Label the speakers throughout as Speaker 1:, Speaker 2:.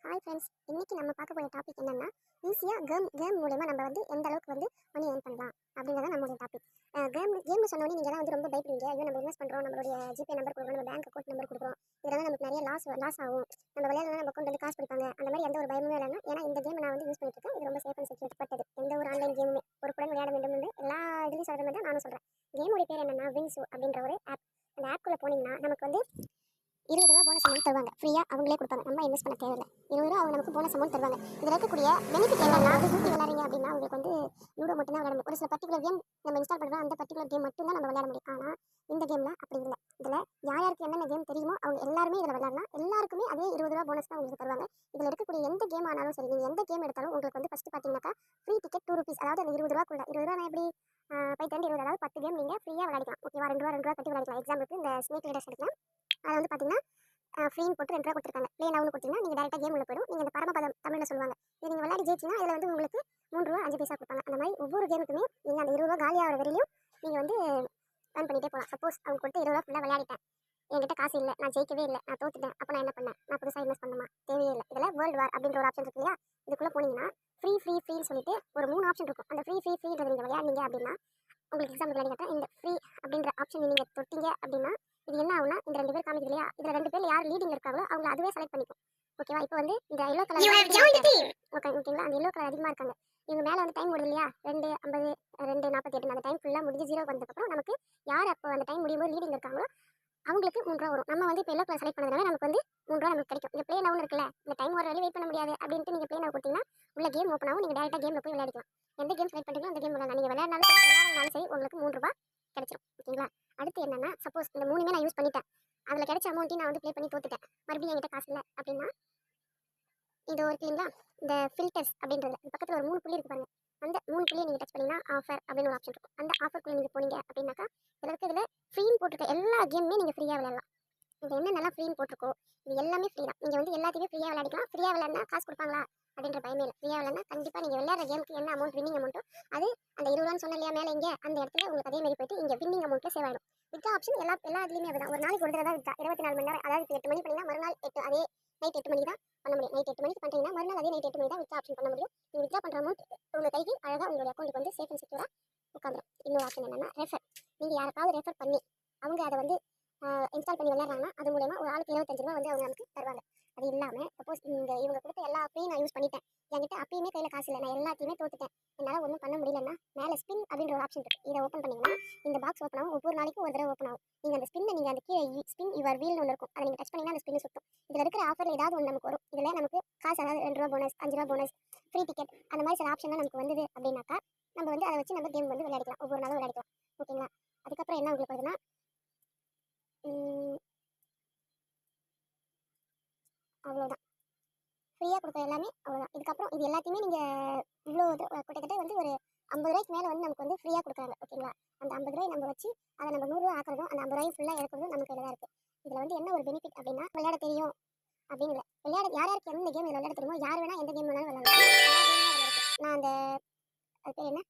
Speaker 1: Hi friends, இன்னைக்கு நம்ம பார்க்க போகிற டாபிக் என்னன்னா, ஈஸியாக கேம் மூலமா நம்ம வந்து எந்த அளவுக்கு வந்து மணி ஏர்ன் பண்ணலாம் அப்படின்றத நம்மளுடைய டாபிக். கேம்னு சொன்னோடனே நீங்கள் தான் வந்து ரொம்ப பயப்படுவீங்க. ஐயோ, நம்ம இன்வெஸ்ட் பண்ணுறோம், நம்மளுடைய ஜிபே நம்பர் கொடுக்குறோம், நம்ம பேங்க் அக்கௌண்ட் நம்பர் கொடுக்குறோம், இதெல்லாம் நமக்கு நிறைய லாஸ் ஆகும், நம்ம விளையாடலாம், நம்ம அக்கௌண்ட் வந்து காசு பிடிப்பாங்க, அந்த மாதிரி எந்த ஒரு பயமுமே இல்லைன்னா. ஏன்னா இந்த கேம் நான் வந்து யூஸ் பண்ணிட்டு இருக்கேன். இது ரொம்ப சேஃப் அண்ட் செக்யூரிட்டி பட்டது. எந்த ஒரு ஆன்லைன் கேமுமே பொறுப்புடன் விளையாட வேண்டும் என்று எல்லா இதுலையும் சொல்கிற மாதிரி தான் நானும் சொல்கிறேன். கேமுடைய பேர் என்னன்னா விங்ஸு அப்படின்ற ஒரு ஆப். அந்த ஆப்குள்ளே போனீங்கன்னா நமக்கு வந்து 20 ரூபா போனஸ் அமௌண்ட் தருவாங்க. ஃப்ரீயாக அவங்களே கொடுப்பாங்க, நம்ம இன்வெஸ்ட் பண்ண தேவையில்லை. 20 ரூபா அவங்க நமக்கு போனஸ் அமௌண்ட் தருவாங்க. இதில் இருக்கக்கூடிய பெனிஃபிட் என்னன்னா, ஊற்றி விளையாடுறீங்க அப்படின்னா உங்களுக்கு வந்து லூடோ மட்டும் தான் விளையாட முடியும். ஒரு சில பர்டிகுலர் கேம் நம்ம இன்ஸ்டால் பண்ணுறோம், அந்த பர்டிகுலர் கேம் மட்டும் தான் நம்ம விளையாட முடியும். ஆனால் இந்த கேமில் அப்படி இல்லை. இதில் யாருக்கு என்னென்ன கேம் தெரியுமோ அவங்க எல்லாருமே இதில் விளையாடலாம். எல்லாருக்குமே அதே 20 ரூபா போனஸ் தான் உங்களுக்கு தருவாங்க. இதில் இருக்கக்கூடிய எந்த கேம் ஆனாலும் சரி, நீங்கள் எந்த கேம் எடுத்தாலும் உங்களுக்கு வந்து ஃபஸ்ட்டு பார்த்தீங்கன்னாக்கா ஃப்ரீ டிக்கெட் 2 rupees. அதாவது அந்த 20 ரூபாக்குள்ள 20 ரூபா எப்படி 5 20, அதாவது 10 கேம் நீங்கள் ஃப்ரீயாக விளையாடிக்கலாம். ஓகேவா, 2 ரூபா கட்டி விளையாடிக்கலாம். எக்ஸாம்பிளுக்கு இந்த ஸ்னேக் லீடர்ஸ் எடுக்கலாம். அதை வந்து பார்த்தீங்கன்னா ஃப்ரீன்னு போட்டு 2 ரூபா கொடுத்துருக்காங்க. ப்ளே நவுன்னு கொடுத்தீங்கன்னா நீங்கள் டேரெக்டாக கேம் உள்ள போயிடும். நீங்கள் இந்த பரமபதம் தமிழில் சொல்லுவாங்க, இது நீங்கள் விளையாடி ஜெயிச்சிங்கன்னா இதில் வந்து உங்களுக்கு 3 ரூபா 5 பைசா கொடுப்பாங்க. அந்த மாதிரி ஒவ்வொரு கேமுக்குமே நீங்கள் அந்த 20 ரூபா காலியாகிற வரையிலும் நீங்கள் வந்து earn பண்ணிகிட்டே போகலாம். சப்போஸ் அவங்க கொடுத்து 20 ரூபா ஃபுல்லாக விளையாடிட்டேன், என்கிட்ட காசு இல்லை, நான் ஜெயிக்கவே இல்லை, நான் தோத்துட்டேன், அப்போ நான் என்ன பண்ணேன், நான் புதுசாக இன்வெஸ்ட் பண்ணுமா? தேவையே இல்லை. இதில் வேர்ல்டு வார் அப்படின்ற ஒரு ஆப்ஷன் இருக்கு இல்லையா, இதுக்குள்ளே போனீங்கன்னா ஃப்ரீன்னு சொல்லிட்டு ஒரு 3 ஆப்ஷன் இருக்கும். அந்த ஃப்ரீன்றது நீங்கள் விளையாடுனீங்க அப்படின்னா உங்களுக்கு எக்ஸாம்பிள் விளையாடி இந்த ஃப்ரீ அப்படின்ற ஆப்ஷன் நீங்கள் தொட்டிங்க அப்படின்னா இது என்ன ஆகுனா, இந்த 2 பேர் காமிக்குது இல்லையா, இதில் 2 பேர் யார் லீடிங் இருக்காங்களோ அவங்கள அதுவே செலக்ட் பண்ணிக்கும். ஓகேவா, இப்போ வந்து இந்த எல்லோ கலர் ஓகேங்களா, அந்த எல்லோ கலர் அதிகமாக இருக்காங்க. இவங்க மேலே வந்து டைம் ஓடுது இல்லையா, 2:50 2:48, அந்த டைம் ஃபுல்லாக முடிஞ்சு 0 வந்ததுக்கப்புறம் நமக்கு யார் அப்போ அந்த டைம் முடியும் போது லீடிங் இருக்காங்களோ அவங்களுக்கு 3 ரூபா வரும். நம்ம வந்து இப்போ எல்லோ கலர் செலக்ட் பண்ணதுனால நமக்கு வந்து 3 ரூபா நமக்கு கிடைக்கும். இந்த ப்ளே நவுன் இருக்குல்ல, இந்த டைம் ஒரு வரையும் வெயிட் பண்ண முடியாது அப்படின்ட்டு நீங்கள் ப்ளே நவு கொடுத்தீங்கன்னா உள்ள கேம் ஓப்பன் ஆகும். நீங்கள் டேரெக்டாக கேமில் போய் விளையாடிக்கலாம். எந்த கேம் செலக்ட் பண்ணுறீங்களோ அந்த கேம் விளையாடலாம். நீங்கள் விளையாடினாலும் சரி உங்களுக்கு 3 ரூபா கிடைச்சிடும். ஓகேங்களா, அடுத்து என்னன்னா, சப்போஸ் இந்த 3மே நான் யூஸ் பண்ணிட்டேன், அதில் கிடைச்ச அமௌண்ட்டையும் நான் வந்து ப்ளே பண்ணி தோத்துட்டேன், மறுபடியும் என்கிட்ட காசு இல்லை அப்படின்னா இது ஒரு இல்லைங்களா, இந்த ஃபில்டர்ஸ் அப்படின்றது பக்கத்தில் ஒரு 3 புள்ளி இருக்கு பாருங்க. அந்த 3 புள்ளியை நீங்கள் டச் பண்ணிங்கன்னா ஆஃபர் அப்படின்னு ஒரு ஆப்ஷன் இருக்கும். அந்த ஆஃபருக்குள்ளே நீங்கள் போனீங்க அப்படின்னாக்கா இதில் ஃப்ரீன்னு போட்டிருக்க எல்லா கேமுமே நீங்கள் ஃப்ரீயாக விளையாடலாம். இது என்னென்னலாம் ஃப்ரீன்னு போட்டிருக்கோ இது எல்லாமே ஃப்ரீ தான். நீங்கள் வந்து எல்லாத்தையுமே ஃப்ரீயாக விளையாடிக்கலாம். ஃப்ரீயாக விளையாடினா காசு கொடுப்பாங்களா அப்படின்ற பயமே இல்லை. ஃப்ரீயாக விளையாடினா கண்டிப்பாக நீங்கள் விளையாடுற கேமுக்கு என்ன அமௌண்ட் வின்னிங் அமௌண்ட்டோ அது அந்த 20 ரூபான்னு சொன்ன இல்லையா மேலே, இங்கே அந்த இடத்துல உங்களுக்கு அதே மாதிரி போயிட்டு இங்கே வின்னிங் அமௌண்ட்டில் சேவ் ஆகிடும். வித்தா ஆப்ஷன் எல்லா இதுலேயுமே அதுதான். ஒரு நாளைக்கு ஒரு தடவை தான் வித்தா, 24 மணி நேரம். அதாவது இப்போ 8 மணி பண்ணிங்கன்னா மறுநாள் 8 அதே நைட் 8 மணிக்கு தான் பண்ண முடியும். நைட் 8 மணிக்கு பண்ணுறீங்கன்னா மறுநாள் அதே நைட் 8 மணி தான் வித்தா ஆப்ஷன் பண்ண முடியும். நீங்கள் வித்தா பண்ணுற அமௌண்ட் உங்கள் கைக்கு அழகாக உங்களுடைய அக்கௌண்ட்டுக்கு வந்து சேஃப் அண்ட் செக்யூராக உட்காந்துரும். இன்னொரு ஆப்ஷன் என்னன்னா ரெஃபர். நீங்கள் யாருக்காவது ரெஃபர் பண்ணி அவங்க அதை வந்து இன்ஸ்டால் பண்ணி விளையாடுறாங்கன்னா அது மூலமா ஒரு ஆளுக்கு 25 ரூபா வந்து அவங்க நமக்கு தருவாங்க. அது இல்லாமல் சப்போஸ் இவங்க கொடுத்த எல்லா அப்பையும் நான் யூஸ் பண்ணிட்டேன், என்கிட்ட அப்பயுமே கையில் காசு இல்லை, நான் எல்லாத்தையுமே தோத்துட்டேன், என்னால் ஒன்றும் பண்ண முடியலன்னா மேலே ஸ்பின் அப்படின்ற ஒரு ஆப்ஷன் இருக்குது. இதை ஓப்பன் பண்ணிங்கன்னா இந்த பாக்ஸ் ஓப்பன் ஆகும். ஒவ்வொரு நாளைக்கும் ஒரு தடவை ஓப்பன் ஆகும். நீங்கள் அந்த ஸ்பின்னை நீங்கள் அந்த கீழே ஸ்பின் யுவர் வீல்னு ஒன்று இருக்கும், அதை நீங்கள் டச் பண்ணிங்கன்னா அந்த ஸ்பின் சுற்றும். இதில் இருக்கிற ஆஃபரில் ஏதாவது ஒன்று நமக்கு வரும். இதில் நமக்கு காசு, அதாவது 2 ரூபா போனஸ், 5 ரூபா போனஸ், ஃப்ரீ டிக்கெட், அந்த மாதிரி சில ஆப்ஷன்லாம் நமக்கு வந்தது அப்படின்னாக்கா நம்ம வந்து அதை வச்சு நம்ம கேம் வந்து விளையாடிக்கலாம். ஒவ்வொரு நாளும் விளையாடிக்கலாம். ஓகேங்களா, அதுக்கப்புறம் என்ன உங்களுக்கு வருதுன்னா அவ்வளோதான். ஃப்ரீயாக கொடுக்குற எல்லாமே அவ்வளோதான். இதுக்கப்புறம் இது எல்லாத்தையுமே நீங்கள் இவ்வளோ கிட்டத்தட்ட வந்து ஒரு 50 ரூபாய்க்கு மேலே வந்து நமக்கு வந்து ஃப்ரீயாக கொடுக்குறாங்க. ஓகேங்களா, அந்த 50 ரூபாய் நம்ம வச்சு அதை நம்ம 100 ரூபா ஆக்குறதும் அந்த 50 ரூபாயும் ஃபுல்லாக இறக்குறதும் நமக்கு கையில் தான் இருக்குது. இதில் வந்து என்ன ஒரு பெனிஃபிட் அப்படின்னா, விளையாட தெரியும் அப்படின்னு இல்லை, யாருக்கு எந்த கேம் இதில் விளையாட தெரியுமோ யார் வேணால் எந்த கேம் வேணாலும் விளையாடலாம். நான் அந்த அது பேர் என்ன,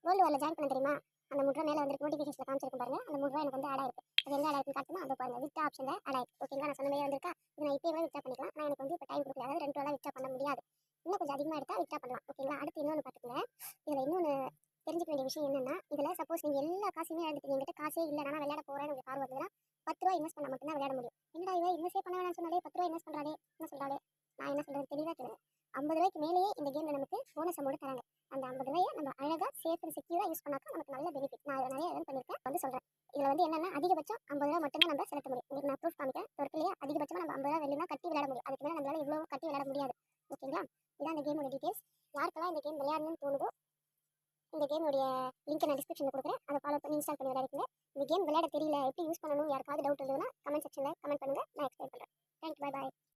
Speaker 1: வேர்ல்டு வாரில் ஜாயின் பண்ண தெரியுமா, அந்த 3 ரூபா மேலே வந்து நோட்டிஃபிகேஷனில் காமிச்சிருக்கும் பாருங்க. அந்த 3 ரூபா எனக்கு வந்து ஆட் ஆயிருக்கு. அது எங்கே ஆட் ஆயிருக்குன்னு காட்டுமா, அதை பாருங்க, வித்தா ஆப்ஷனில் ஆட் ஆயிருக்கு. ஓகேங்களா, நான் சொன்ன மாதிரி வந்திருக்கா, இது நான் இப்போ வித்தா பண்ணிக்கலாம். நான் எனக்கு வந்து இப்போ டைம் கொடுக்கல, அதாவது 2 ரூபா வித்தா பண்ண முடியாது, இன்னும் கொஞ்சம் அதிகமாக எடுத்தால் வித்தா பண்ணலாம். ஓகேங்களா, அடுத்து இன்னொன்று பார்த்துக்கங்க. இதில் இன்னொன்று தெரிஞ்சுக்க வேண்டிய விஷயம் என்னன்னா, இதில் சப்போஸ் நீங்கள் எல்லா காசுமே இழந்துட்டீங்க, என்கிட்ட காசே இல்லை, நான் விளையாட போகிறேன்னு உங்களுக்கு கார் வருதுன்னா 10 ரூபா இன்வெஸ்ட் பண்ண மட்டும்தான் விளையாட முடியும். என்னடா இவ இன்வெஸ்ட் பண்ண வேணாம்னு சொன்னாலே 10 ரூபா இன்வெஸ்ட் பண்ணுறாடே, என்ன சொல்கிறாடே, நான் என்ன சொல்கிறது தெளிவாக கேளுங்க. 50 ரூபாய்க்கு மேலேயே இந்த கேமில் நமக்கு போனஸ் அமௌண்ட் தராங்க. அந்த 50 ரூபாயை நம்ம அழகாக சேஃப் அண்ட் செக்யூராக யூஸ் பண்ணாக்கா நமக்கு நல்ல பெனிஃபிட். நான் அதை நிறைய ஏர்ன் பண்ணியிருக்கேன் வந்து சொல்கிறேன். இதில் வந்து என்னென்னா அதிகபட்சம் 50 ரூபா மட்டும்தான் நம்ம செலுத்த முடியும். உங்களுக்கு நான் ப்ரூஃப் காமிக்கிறேன். இல்லையா, அதிகபட்சமாக நம்ம 50 ரூபா வெளினா கட்டி விளையாட முடியும். அதுக்கு மேலே நம்மளால இவ்வளோ கட்டி விளையாட முடியாது. ஓகேங்களா, இதான் இந்த கேமோட டீட்டெயில்ஸ். யாருக்கெல்லாம் இந்த கேம் விளையாடணும்னு தோணுதோ இந்த கேமுடைய லிங்க் நான் டிஸ்கிரிப்ஷனில் கொடுக்குறேன், அதை ஃபாலோ பண்ணி இன்ஸ்டால் பண்ணி விளையாடுங்க. இந்த கேம் விளையாட தெரியல, எப்படி யூஸ் பண்ணணும், யாருக்காவது டவுட் இருந்ததுன்னா கமெண்ட் செக்ஷனில் கமெண்ட் பண்ணுங்கள், நான் எக்ஸ்பிளைன் பண்ணுறேன். Thank you, bye bye.